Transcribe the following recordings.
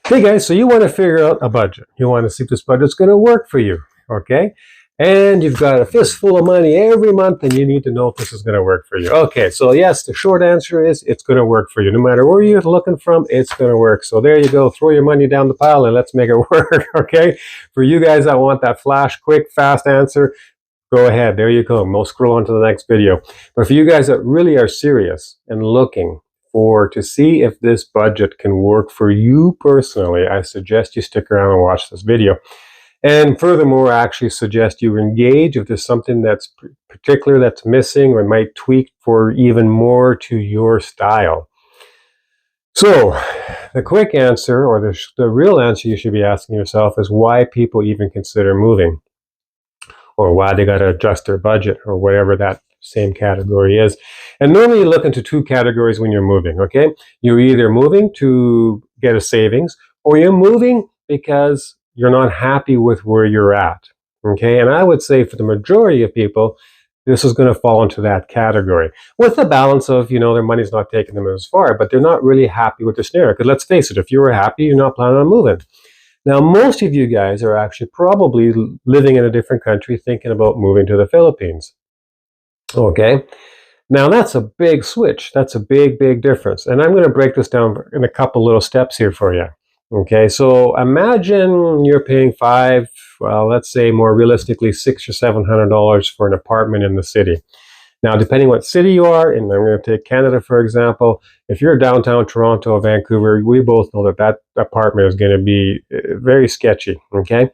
Hey guys, so you want to figure out a budget. You want to see if this budget's going to work for you, okay? And you've got a fistful of money every month and you need to know if this is going to work for you. Okay, so yes, the short answer is it's going to work for you. No matter where you're looking from, it's going to work. So there you go. Throw your money down the pile and let's make it work, okay? For you guys that want that flash, quick, fast answer, go ahead. There you go. We'll scroll on to the next video. But for you guys that really are serious and looking to see if this budget can work for you personally, I suggest you stick around and watch this video. And furthermore, I actually suggest you engage if there's something that's particular that's missing or might tweak for even more to your style. So the quick answer, or the real answer you should be asking yourself, is why people even consider moving, or why they got to adjust their budget, or whatever that same category is. And normally you look into two categories when you're moving, okay? You're either moving to get a savings, or you're moving because you're not happy with where you're at, okay? And I would say for the majority of people, this is going to fall into that category, with the balance of, their money's not taking them as far, but they're not really happy with their scenario. Because let's face it, if you were happy, you're not planning on moving. Now, most of you guys are actually probably living in a different country, thinking about moving to the Philippines. Okay, now that's a big switch. That's a big, big difference. And I'm going to break this down in a couple little steps here for you. Okay, so imagine you're paying let's say more realistically, $600 or $700 for an apartment in the city. Now, depending what city you are, and I'm going to take Canada for example, if you're downtown Toronto or Vancouver, we both know that apartment is going to be very sketchy. Okay.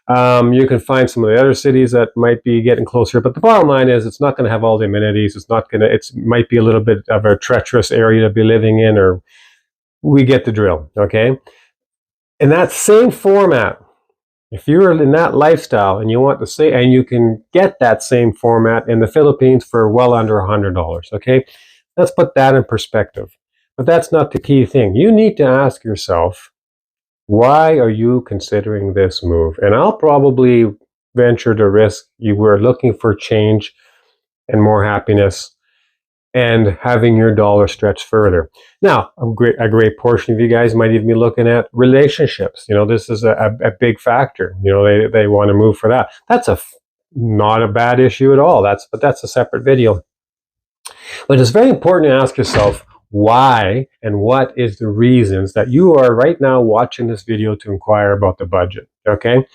You can find some of the other cities that might be getting closer, but the bottom line is it's not going to have all the amenities. It might be a little bit of a treacherous area to be living in, or we get the drill, okay? In that same format, if you're in that lifestyle and you want to say, and you can get that same format in the Philippines for well under $100, okay? Let's put that in perspective. But that's not the key thing. You need to ask yourself, why are you considering this move? And I'll probably venture to risk you were looking for change and more happiness and having your dollar stretch further. Now, a great portion of you guys might even be looking at relationships. This is a big factor. They want to move for that. That's not a bad issue at all. But that's a separate video. But it's very important to ask yourself, why and what is the reasons that you are right now watching this video to inquire about the budget, okay?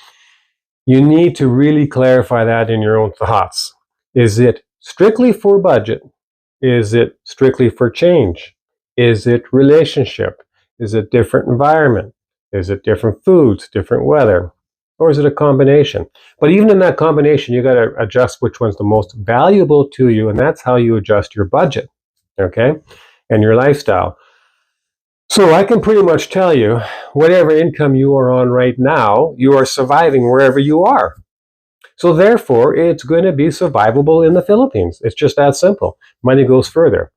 You need to really clarify that in your own thoughts. Is it strictly for budget? Is it strictly for change? Is it relationship? Is it different environment? Is it different foods, different weather? Or is it a combination? But even in that combination, you got to adjust which one's the most valuable to you, and that's how you adjust your budget, okay? And your lifestyle. So I can pretty much tell you, whatever income you are on right now, you are surviving wherever you are. So therefore, it's going to be survivable in the Philippines. It's just that simple. Money goes further.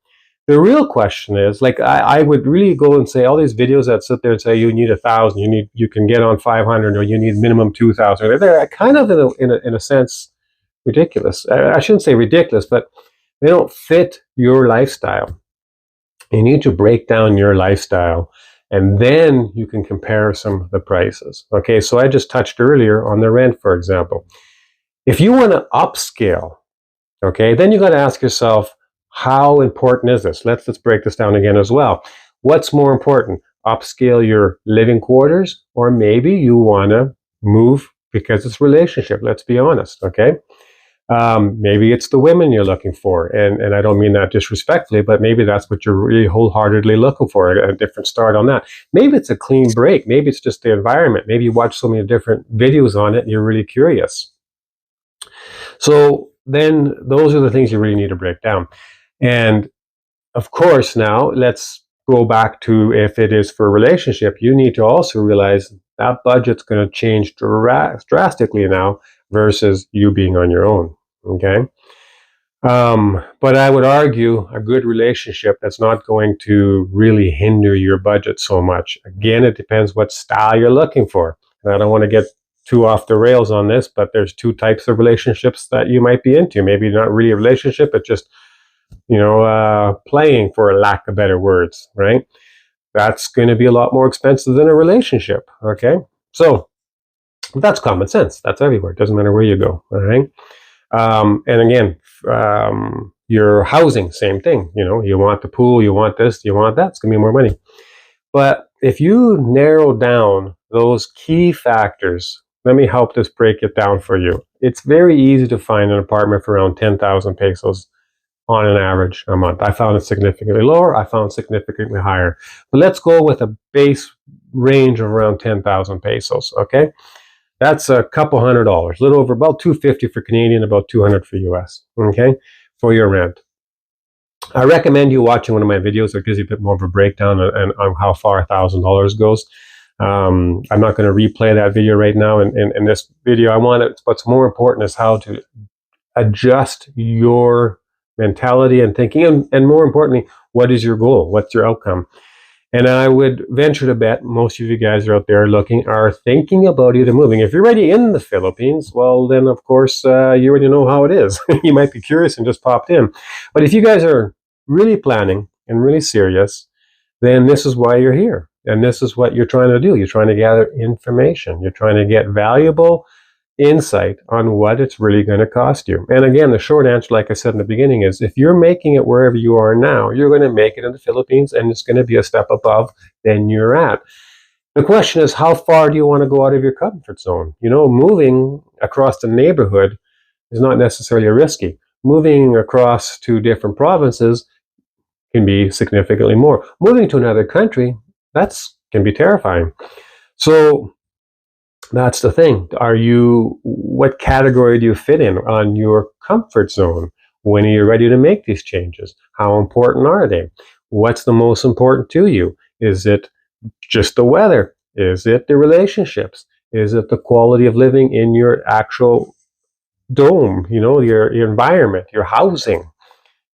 The real question is, like, I would really go and say all these videos that sit there and say you need 1,000, you can get on 500, or you need minimum 2,000. They're kind of in a sense ridiculous. I shouldn't say ridiculous, but they don't fit your lifestyle. You need to break down your lifestyle, and then you can compare some of the prices. Okay, so I just touched earlier on the rent, for example. If you want to upscale, okay, then you got to ask yourself, how important is this? Let's break this down again as well. What's more important? Upscale your living quarters, or maybe you want to move because it's relationship. Let's be honest, okay? Maybe it's the women you're looking for, and I don't mean that disrespectfully, but maybe that's what you're really wholeheartedly looking for, a different start on that. Maybe it's a clean break. Maybe it's just the environment. Maybe you watch so many different videos on it and you're really curious. So then those are the things you really need to break down. And of course, now let's go back to, if it is for a relationship, you need to also realize that budget's going to change drastically now versus you being on your own. Okay. But I would argue a good relationship that's not going to really hinder your budget so much. Again, it depends what style you're looking for. And I don't want to get too off the rails on this, but there's two types of relationships that you might be into. Maybe not really a relationship, but just, playing, for lack of better words, right? that's going to be a lot more expensive than a relationship. Okay, so that's common sense. That's everywhere. It doesn't matter where you go. All right. And again, your housing, same thing. You know, you want the pool, you want this, you want that. It's going to be more money. But if you narrow down those key factors, let me help this break it down for you. It's very easy to find an apartment for around 10,000 pesos on an average a month. I found it significantly lower. I found significantly higher. But let's go with a base range of around 10,000 pesos. Okay, that's a couple $100, a little over about 250 for Canadian, about 200 for US. Okay, for your rent. I recommend you watching one of my videos that gives you a bit more of a breakdown on how far $1,000 goes. I'm not going to replay that video right now. In this video, I want it. What's more important is how to adjust your mentality and thinking, and more importantly, what is your goal? What's your outcome? And I would venture to bet most of you guys are out there are thinking about either moving. If you're already in the Philippines, well, then of course you already know how it is. You might be curious and just popped in. But if you guys are really planning and really serious, then this is why you're here. And this is what you're trying to do. You're trying to gather information. You're trying to get valuable insight on what it's really going to cost you. And again, the short answer, like I said in the beginning, is if you're making it wherever you are now, you're going to make it in the Philippines, and it's going to be a step above than you're at. The question is, how far do you want to go out of your comfort zone? You know, moving across the neighborhood is not necessarily risky. Moving across to different provinces can be significantly more. Moving to another country, can be terrifying. So that's the thing. What category do you fit in on your comfort zone? When are you ready to make these changes? How important are they? What's the most important to you? Is it just the weather? Is it the relationships? Is it the quality of living in your actual dome, your environment, your housing?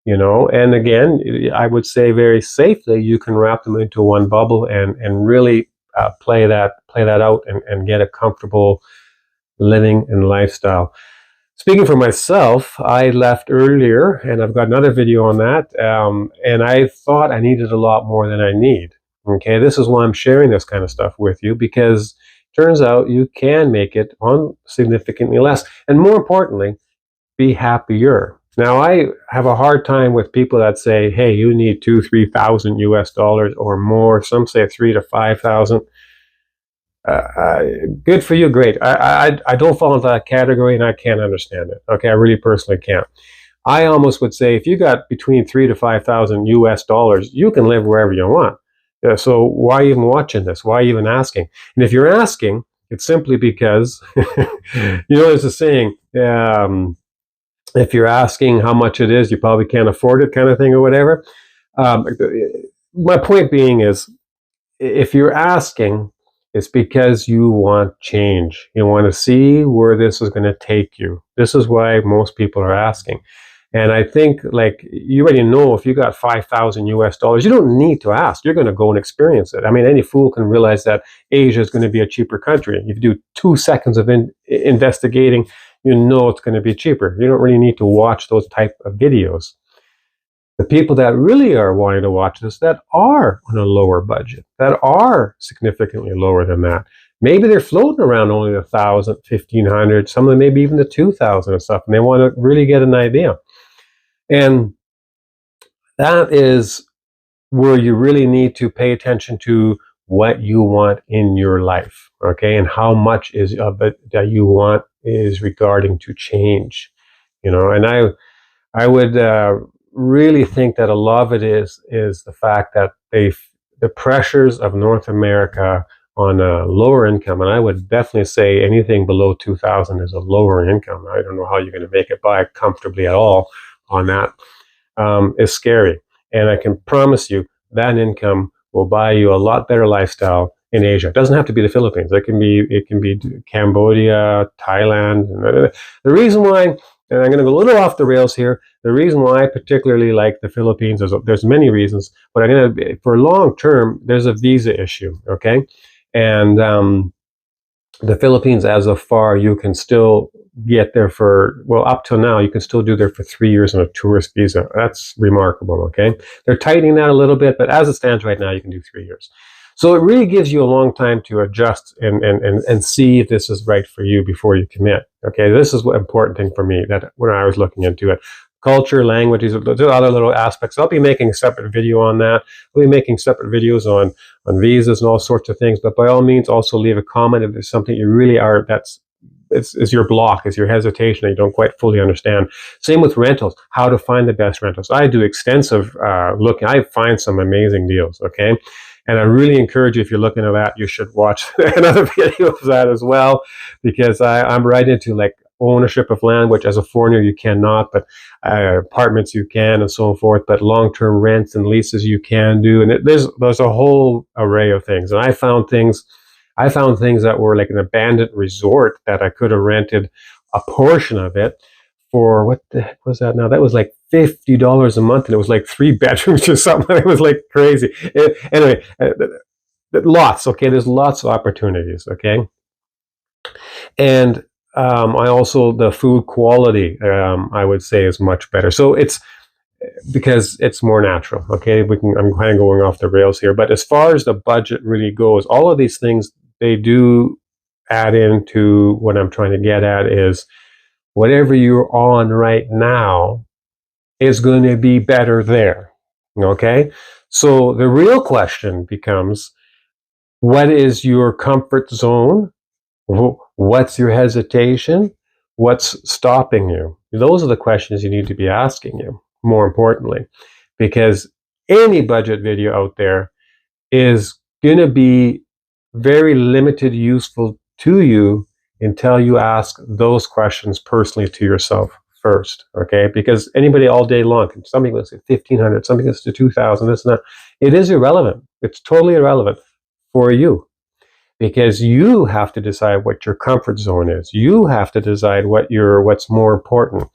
And again, I would say very safely, you can wrap them into one bubble and really play that out and get a comfortable living and lifestyle. Speaking for myself, I left earlier, and I've got another video on that, and I thought I needed a lot more than I need. Okay, this is why I'm sharing this kind of stuff with you, because it turns out you can make it on significantly less, and more importantly, be happier. Now, I have a hard time with people that say, hey, you need $2,000-3,000 US dollars or more. Some say 3,000 to 5,000. Good for you, great. I don't fall into that category, and I can't understand it. Okay, I really personally can't. I almost would say if you got between 3,000 to 5,000 US dollars, you can live wherever you want. So why even watching this? Why even asking? And if you're asking, it's simply because, there's a saying, if you're asking how much it is, you probably can't afford it, kind of thing, or whatever. My point being is, if you're asking, it's because you want change. You want to see where this is going to take you. This is why most people are asking. And I think, you already know, if you got 5,000 US dollars, you don't need to ask. You're going to go and experience it. I mean, any fool can realize that Asia is going to be a cheaper country. If you do 2 seconds of investigating, you know it's going to be cheaper. You don't really need to watch those type of videos. The people that really are wanting to watch this, that are on a lower budget, that are significantly lower than that, maybe they're floating around only 1,000, 1,500, some of them maybe even the 2,000 and stuff, and they want to really get an idea. And that is where you really need to pay attention to what you want in your life, okay, and how much is of it that you want is regarding to change, and I would really think that a lot of it is the fact that the pressures of North America on a lower income, and I would definitely say anything below 2,000 is a lower income. I don't know how you're going to make it by comfortably at all on that, is scary. And I can promise you that income will buy you a lot better lifestyle in Asia. It doesn't have to be the Philippines. It can be Cambodia, Thailand. The reason why, and I'm going to go a little off the rails here, the reason why I particularly like the Philippines, there's many reasons, but for long term, there's a visa issue, okay? And the Philippines, as of far, you can still get there for, well, up till now, you can still do there for 3 years on a tourist visa. That's remarkable, okay? They're tightening that a little bit, but as it stands right now, you can do 3 years. So it really gives you a long time to adjust and see if this is right for you before you commit. Okay, this is what important thing for me that when I was looking into it. Culture, languages, there's other little aspects. I'll be making a separate video on that. I'll be making separate videos on visas and all sorts of things. But by all means, also leave a comment if there's something you really are is your block, is your hesitation that you don't quite fully understand. Same with rentals, how to find the best rentals. I do extensive looking. I find some amazing deals, okay? And I really encourage you, if you're looking at that, you should watch another video of that as well, because I'm right into like ownership of land, which as a foreigner you cannot, but apartments you can, and so forth. But long-term rents and leases you can do, and there's a whole array of things. And I found things that were like an abandoned resort that I could have rented a portion of it for, what the heck was that now? That was like $50 a month, and it was like 3 bedrooms or something. It was like crazy. Anyway, lots. Okay, there's lots of opportunities. Okay, and I also, the food quality, I would say, is much better. So it's because it's more natural. Okay, I'm kind of going off the rails here, but as far as the budget really goes, all of these things, they do add into what I'm trying to get at is whatever you're on right now is going to be better there. Okay, so the real question becomes, what is your comfort zone? What's your hesitation? What's stopping you? Those are the questions you need to be asking you, more importantly, because any budget video out there is going to be very limited useful to you until you ask those questions personally to yourself first, okay? Because anybody all day long, somebody goes to 1,500, somebody goes to 2,000, this and that. It is irrelevant. It's totally irrelevant for you, because you have to decide what your comfort zone is. You have to decide what's more important.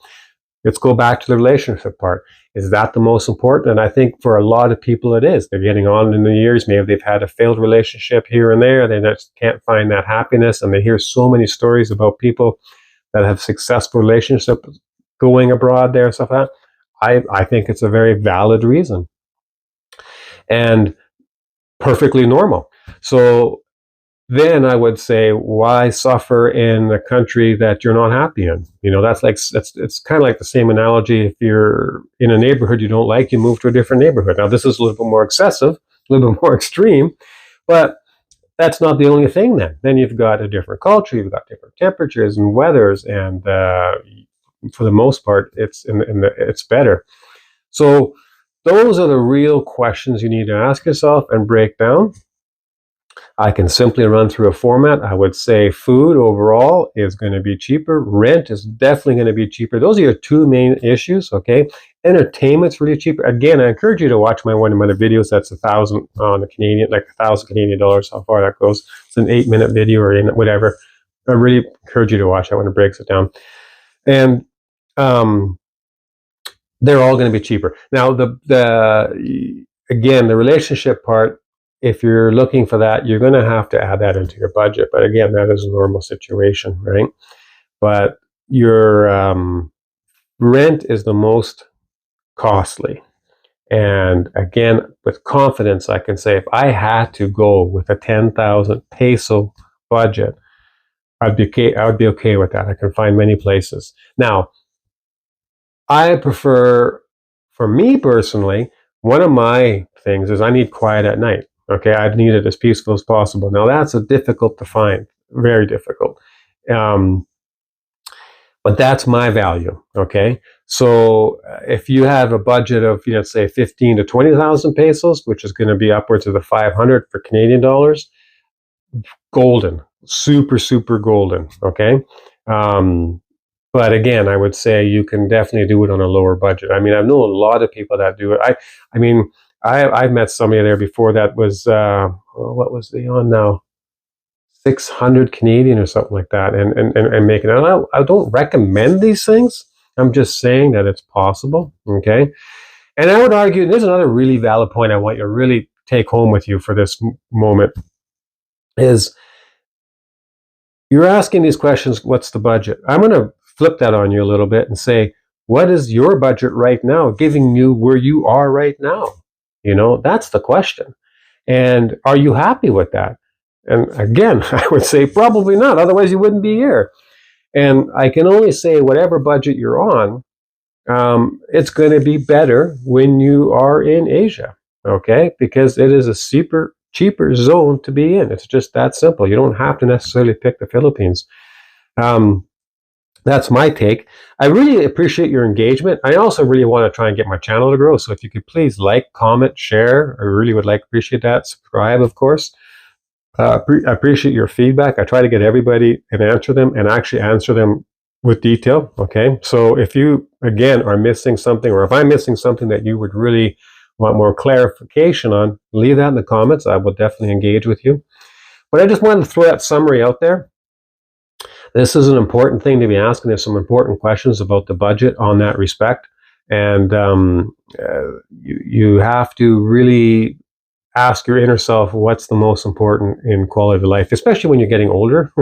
Let's go back to the relationship part. Is that the most important? And I think for a lot of people it is. They're getting on in the years. Maybe they've had a failed relationship here and there. They just can't find that happiness. And they hear so many stories about people that have successful relationships going abroad there and stuff like that. I think it's a very valid reason and perfectly normal. So then I would say, why suffer in a country that you're not happy in? It's kind of like the same analogy. If you're in a neighborhood you don't like, you move to a different neighborhood. Now, this is a little bit more excessive, a little bit more extreme, but that's not the only thing then. Then you've got a different culture, you've got different temperatures and weathers, and for the most part, it's better. So those are the real questions you need to ask yourself and break down. I can simply run through a format. I would say food overall is going to be cheaper. Rent is definitely going to be cheaper. Those are your two main issues, okay? Entertainment's really cheaper. Again, I encourage you to watch one of my videos. That's 1,000 on the Canadian, like 1,000 Canadian dollars, how far that goes. It's an 8-minute video or whatever. I really encourage you to watch that when it breaks it down. And they're all going to be cheaper. Now, again, the relationship part, if you're looking for that, you're going to have to add that into your budget. But again, that is a normal situation, right? But your rent is the most costly. And again, with confidence, I can say if I had to go with a 10,000 peso budget, I would be okay with that. I can find many places. Now, I prefer, for me personally, one of my things is I need quiet at night. Okay, I need it as peaceful as possible. Now that's difficult to find, very difficult. But that's my value. Okay, so if you have a budget of, let's say 15 to 20,000 pesos, which is going to be upwards of the 500 for Canadian dollars, golden, super, super golden. Okay. But again, I would say you can definitely do it on a lower budget. I mean, I know a lot of people that do it. I've met somebody there before that was, what was they on now? 600 Canadian or something like that, and making it. I don't recommend these things. I'm just saying that it's possible. Okay. And I would argue, there's another really valid point I want you to really take home with you for this moment, is you're asking these questions, what's the budget? I'm going to flip that on you a little bit and say, what is your budget right now, giving you where you are right now? You know, that's the question. And are you happy with that? And again, I would say probably not. Otherwise, you wouldn't be here. And I can only say whatever budget you're on, it's going to be better when you are in Asia, okay? Because it is a cheaper zone to be in. It's just that simple. You don't have to necessarily pick the Philippines. Um, that's my take. I really appreciate your engagement. I also really want to try and get my channel to grow. So if you could please like, comment, share, I really would appreciate that. Subscribe, of course. I appreciate your feedback. I try to get everybody and answer them, and actually answer them with detail. Okay. So if you, again, are missing something, or if I'm missing something that you would really want more clarification on, leave that in the comments. I will definitely engage with you. But I just wanted to throw that summary out there. This is an important thing to be asking. There's some important questions about the budget on that respect. And you have to really ask your inner self what's the most important in quality of life, especially when you're getting older.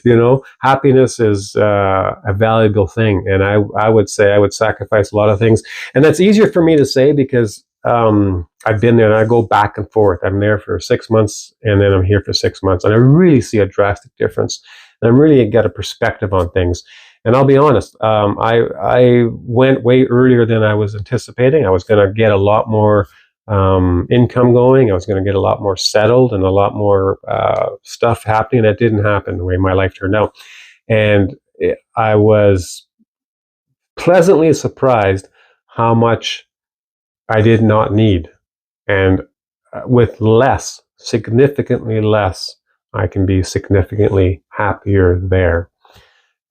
You know, happiness is a valuable thing, and I would say I would sacrifice a lot of things, and that's easier for me to say because I've been there and I go back and forth. I'm there for 6 months and then I'm here for 6 months, and I really see a drastic difference, and I'm really got a perspective on things. And I'll be honest, I went way earlier than I was anticipating. I was going to get a lot more income going. I was going to get a lot more settled and a lot more stuff happening. That didn't happen the way my life turned out. And I was pleasantly surprised how much I did not need. And with less, significantly less, I can be significantly happier there.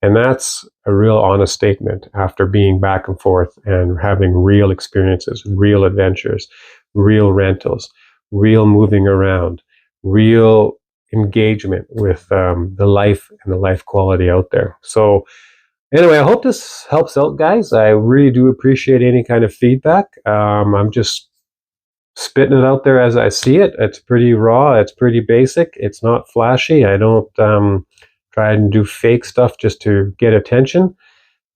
And that's a real honest statement after being back and forth and having real experiences, real adventures, real rentals, real moving around, real engagement with the life and the life quality out there. So anyway, I hope this helps out, guys. I really do appreciate any kind of feedback. I'm just spitting it out there as I see it. It's pretty raw. It's pretty basic. It's not flashy. I don't try and do fake stuff just to get attention.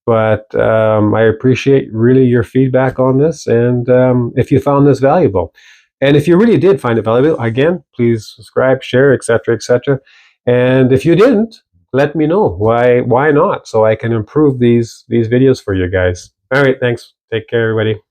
But I appreciate really your feedback on this, and if you found this valuable. And if you really did find it valuable, again, please subscribe, share, etc., etc. And if you didn't, let me know why not, so I can improve these videos for you guys. All right, thanks. Take care, everybody.